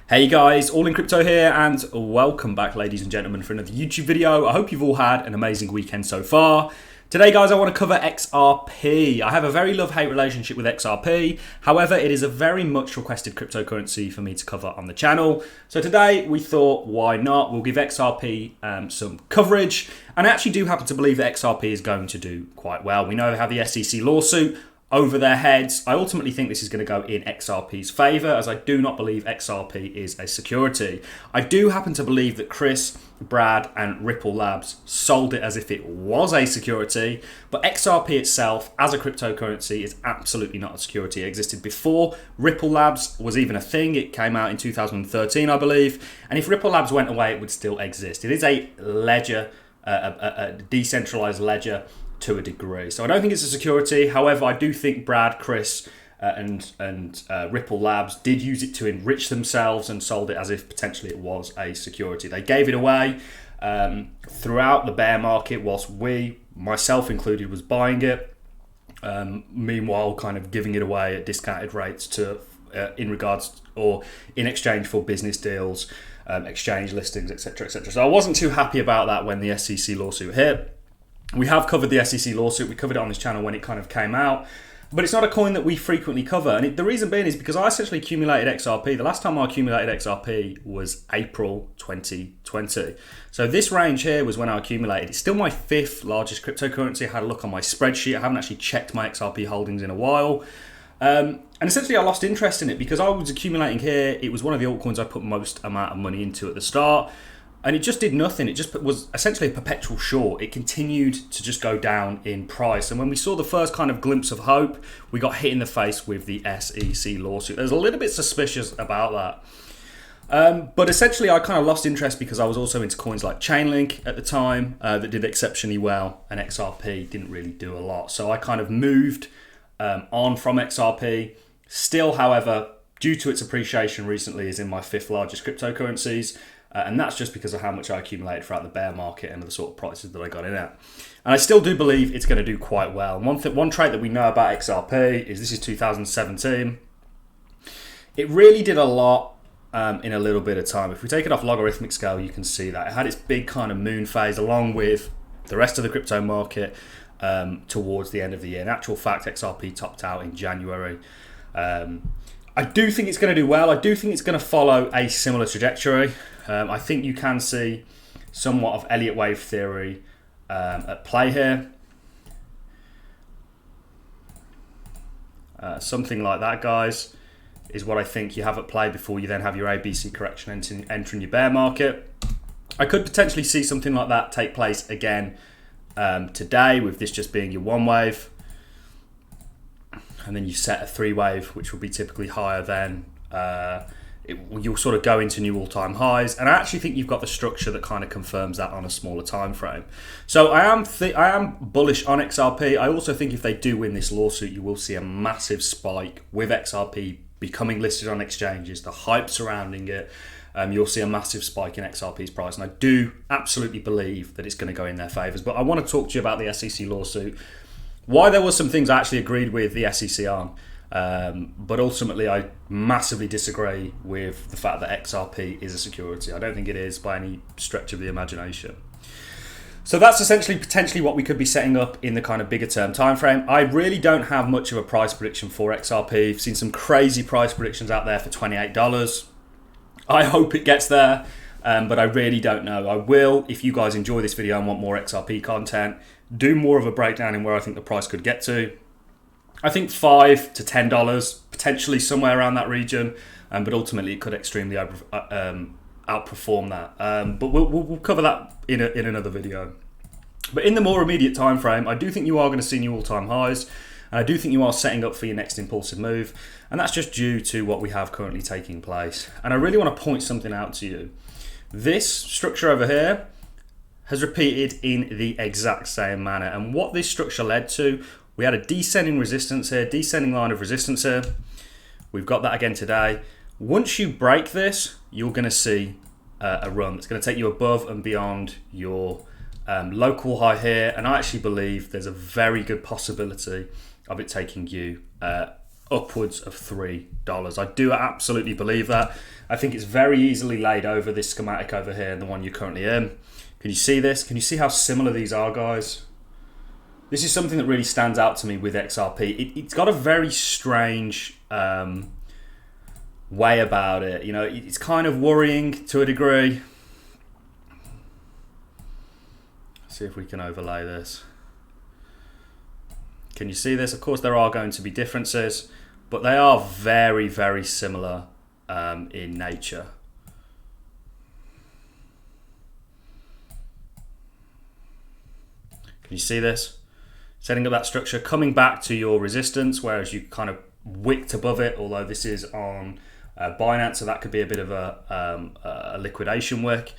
Hey guys, All in Crypto here, and welcome back, ladies and gentlemen, for another YouTube video. I hope you've all had an amazing weekend so far. Today, guys, I want to cover XRP. I have a very love-hate relationship with XRP. However, it is a very much requested cryptocurrency for me to cover on the channel. So today, we thought, why not? We'll give XRP some coverage. And I actually do happen to believe that XRP is going to do quite well. We know they have the SEC lawsuit over their heads. I ultimately think this is going to go in XRP's favour, as I do not believe XRP is a security. I do happen to believe that Chris, Brad and Ripple Labs sold it as if it was a security, but XRP itself as a cryptocurrency is absolutely not a security. It existed before Ripple Labs was even a thing. It came out in 2013, I believe, and if Ripple Labs went away, it would still exist. It is a ledger, a decentralized ledger to a degree. So I don't think it's a security. However, I do think Brad, Chris and Ripple Labs did use it to enrich themselves and sold it as if potentially it was a security. They gave it away throughout the bear market whilst we, myself included, was buying it. Meanwhile, kind of giving it away at discounted rates to in regards or in exchange for business deals, exchange listings, etc., etc. So I wasn't too happy about that when the SEC lawsuit hit. We have covered the SEC lawsuit. We covered it on this channel when it kind of came out. But it's not a coin that we frequently cover. And the reason being is because I essentially accumulated XRP. The last time I accumulated XRP was April 2020. So this range here was when I accumulated. It's still my 5th largest cryptocurrency. I had a look on my spreadsheet. I haven't actually checked my XRP holdings in a while. And essentially I lost interest in it because I was accumulating here. It was one of the altcoins I put most amount of money into at the start. And it just did nothing. It just was essentially a perpetual short. It continued to just go down in price. And when we saw the first kind of glimpse of hope, we got hit in the face with the SEC lawsuit. There's a little bit suspicious about that. But essentially, I kind of lost interest because I was also into coins like CHAINLINK at the time that did exceptionally well. And XRP didn't really do a lot. So I kind of moved on from XRP. Still, however, due to its appreciation recently, is in my 5th largest cryptocurrencies. And that's just because of how much I accumulated throughout the bear market and the sort of prices that I got in at. And I still do believe it's going to do quite well. And one trait that we know about XRP is this is 2017. It really did a lot in a little bit of time. If we take it off logarithmic scale, you can see that. It had its big kind of moon phase along with the rest of the crypto market towards the end of the year. In actual fact, XRP topped out in January. I do think it's going to do well. I do think it's going to follow a similar trajectory. I think you can see somewhat of ELLIOT wave theory at play here. Something like that, guys, is what I think you have at play before you then have your ABC correction entering your bear market. I could potentially see something like that take place again today, with this just being your 1 wave. And then you set a 3 wave, which will be typically higher than you'll sort of go into new all-time highs. And I actually think you've got the structure that kind of confirms that on a smaller time frame. So I am bullish on XRP. I also think if they do win this lawsuit, you will see a massive spike with XRP becoming listed on exchanges, the hype surrounding it. You'll see a massive spike in XRP's price. And I do absolutely believe that it's going to go in their favours. But I want to talk to you about the SEC lawsuit. Why there was some things I actually agreed with the SEC on, but ultimately I massively disagree with the fact that XRP is a security. I don't think it is by any stretch of the imagination. So that's essentially potentially what we could be setting up in the kind of bigger term time frame. I really don't have much of a price prediction for XRP. I've seen some crazy price predictions out there for $28. I hope it gets there, but I really don't know. I will, if you guys enjoy this video and want more XRP content, do more of a breakdown in where I think the price could get to. I think $5 to $10, potentially somewhere around that region, but ultimately it could extremely outperform that. But we'll cover that in another video. But in the more immediate time frame, I do think you are going to see new all-time highs, and I do think you are setting up for your next impulsive move, and that's just due to what we have currently taking place. And I really want to point something out to you. This structure over here has repeated in the exact same manner. And what this structure led to, we had a descending resistance here, descending line of resistance here. We've got that again today. Once you break this, you're going to see a run that's going to take you above and beyond your local high here. And I actually believe there's a very good possibility of it taking you upwards of $3. I do absolutely believe that. I think it's very easily laid over this schematic over here and the one you're currently in. Can you see this? Can you see how similar these are, guys? This is something that really stands out to me with XRP. It's got a very strange way about it. You know, it's kind of worrying to a degree. Let's see if we can overlay this. Can you see this? Of course, there are going to be differences, but they are very, very similar in nature. Can you see this? Setting up that structure, coming back to your resistance, whereas you kind of wicked above it, although this is on Binance, so that could be a bit of a liquidation wick.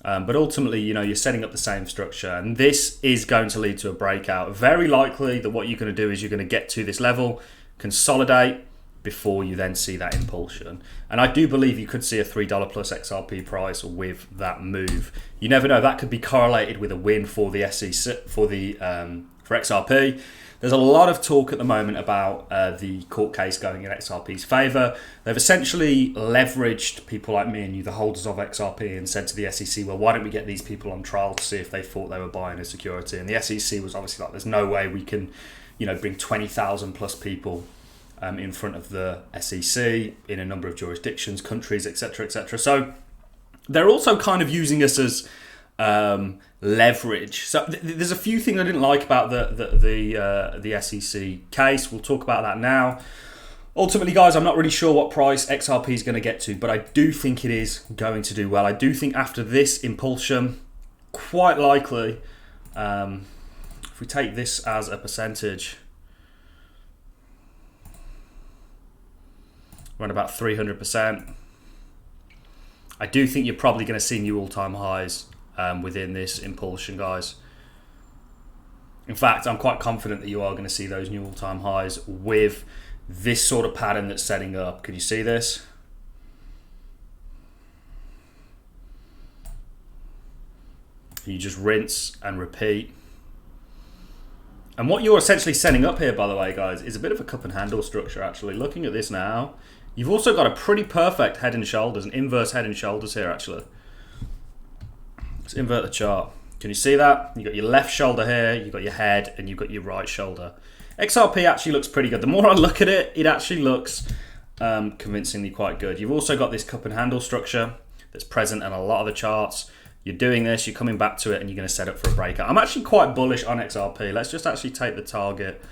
But ultimately, you know, you're setting up the same structure, and this is going to lead to a breakout. Very likely that what you're going to do is you're going to get to this level, consolidate, before you then see that impulsion. And I do believe you could see a $3 plus XRP price with that move. You never know, that could be correlated with a win for the SEC, for XRP. There's a lot of talk at the moment about the court case going in XRP's favour. They've essentially leveraged people like me and you, the holders of XRP, and said to the SEC, well, why don't we get these people on trial to see if they thought they were buying a security? And the SEC was obviously like, there's no way we can, you know, bring 20,000 plus people in front of the SEC in a number of jurisdictions, countries, etc., etc. So they're also kind of using us as leverage. So there's a few things I didn't like about the SEC case. We'll talk about that now. Ultimately, guys, I'm not really sure what price XRP is going to get to, but I do think it is going to do well. I do think after this impulsion, quite likely, if we take this as a percentage, around about 300%. I do think you're probably going to see new all-time highs within this impulsion, guys. In fact, I'm quite confident that you are going to see those new all-time highs with this sort of pattern that's setting up. Can you see this? You just rinse and repeat. And what you're essentially setting up here, by the way, guys, is a bit of a cup and handle structure, actually. Looking at this now, you've also got a pretty perfect head and shoulders, an inverse head and shoulders here, actually. Let's invert the chart. Can you see that? You've got your left shoulder here, you've got your head, and you've got your right shoulder. XRP actually looks pretty good. The more I look at it, it actually looks convincingly quite good. You've also got this cup and handle structure that's present in a lot of the charts. You're doing this, you're coming back to it, and you're going to set up for a breakout. I'm actually quite bullish on XRP. Let's just actually take the target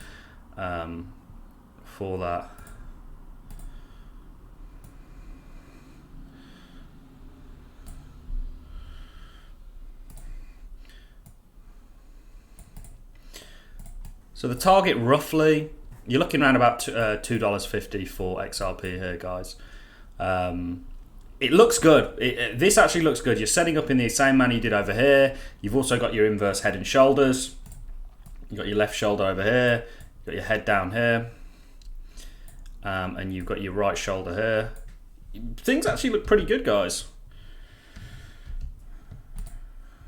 for that. So the target roughly, you're looking around about $2.50 for XRP here, guys. It looks good. This actually looks good. You're setting up in the same manner you did over here. You've also got your inverse head and shoulders. You've got your left shoulder over here. You've got your head down here. And you've got your right shoulder here. Things actually look pretty good, guys.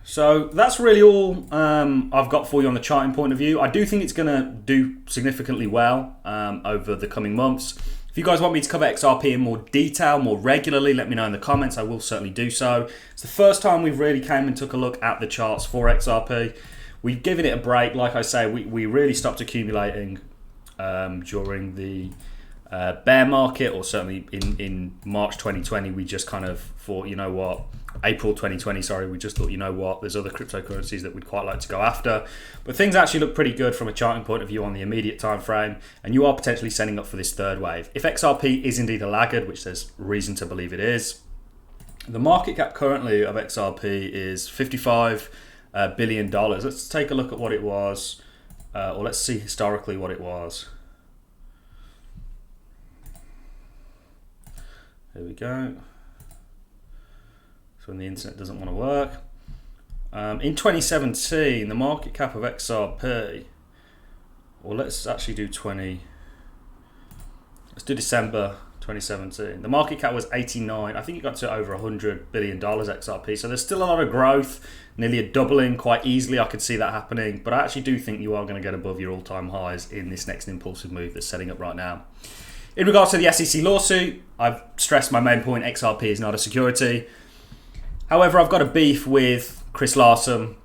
So that's really all I've got for you on the charting point of view. I do think it's going to do significantly well over the coming months. If you guys want me to cover XRP in more detail, more regularly, let me know in the comments. I will certainly do so. It's the first time we've really came and took a look at the charts for XRP. We've given it a break. Like I say, we really stopped accumulating during the bear market, or certainly in March 2020. We just kind of thought, you know what, April 2020, sorry, we just thought, you know what, there's other cryptocurrencies that we'd quite like to go after. But things actually look pretty good from a charting point of view on the immediate time frame, and you are potentially setting up for this third wave. If XRP is indeed a laggard, which there's reason to believe it is, the market cap currently of XRP is $55 billion. Let's take a look at what it was, or let's see historically what it was. There we go. So when the internet doesn't want to work. In 2017, the market cap of XRP, or let's actually do let's do December 2017. The market cap was 89. I think it got to over $100 billion XRP. So there's still a lot of growth, nearly a doubling quite easily. I could see that happening. But I actually do think you are going to get above your all-time highs in this next impulsive move that's setting up right now. In regards to the SEC lawsuit, I've stressed my main point, XRP is not a security. However, I've got a beef with Chris LARSON,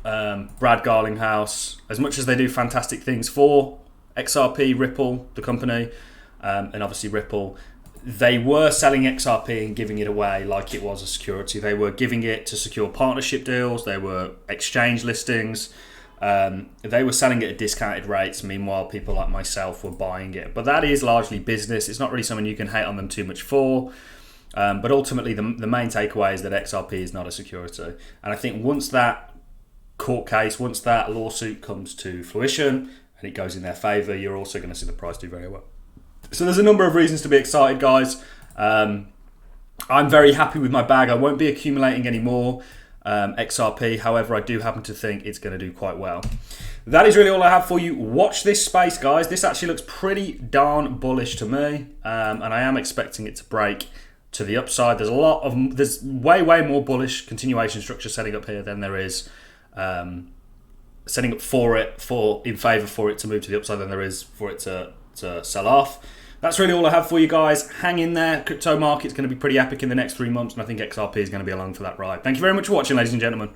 Brad Garlinghouse. As much as they do fantastic things for XRP, Ripple, the company, and obviously Ripple, they were selling XRP and giving it away like it was a security. They were giving it to secure partnership deals. They were exchange listings. They were selling it at discounted rates. Meanwhile, people like myself were buying it. But that is largely business. It's not really something you can hate on them too much for. But ultimately, the main takeaway is that XRP is not a security. And I think once that court case, once that lawsuit comes to fruition and it goes in their favour, you're also going to see the price do very well. So there's a number of reasons to be excited, guys. I'm very happy with my bag. I won't be accumulating any more XRP. However, I do happen to think it's going to do quite well. That is really all I have for you. Watch this space, guys. This actually looks pretty darn bullish to me. And I am expecting it to break to the upside. There's way more bullish continuation structure setting up here than there is setting up in favour for it to move to the upside than there is for it to sell off. That's really all I have for you guys. Hang in there. Crypto market's going to be pretty epic in the next 3 months, and I think XRP is going to be along for that ride. Thank you very much for watching, ladies and gentlemen.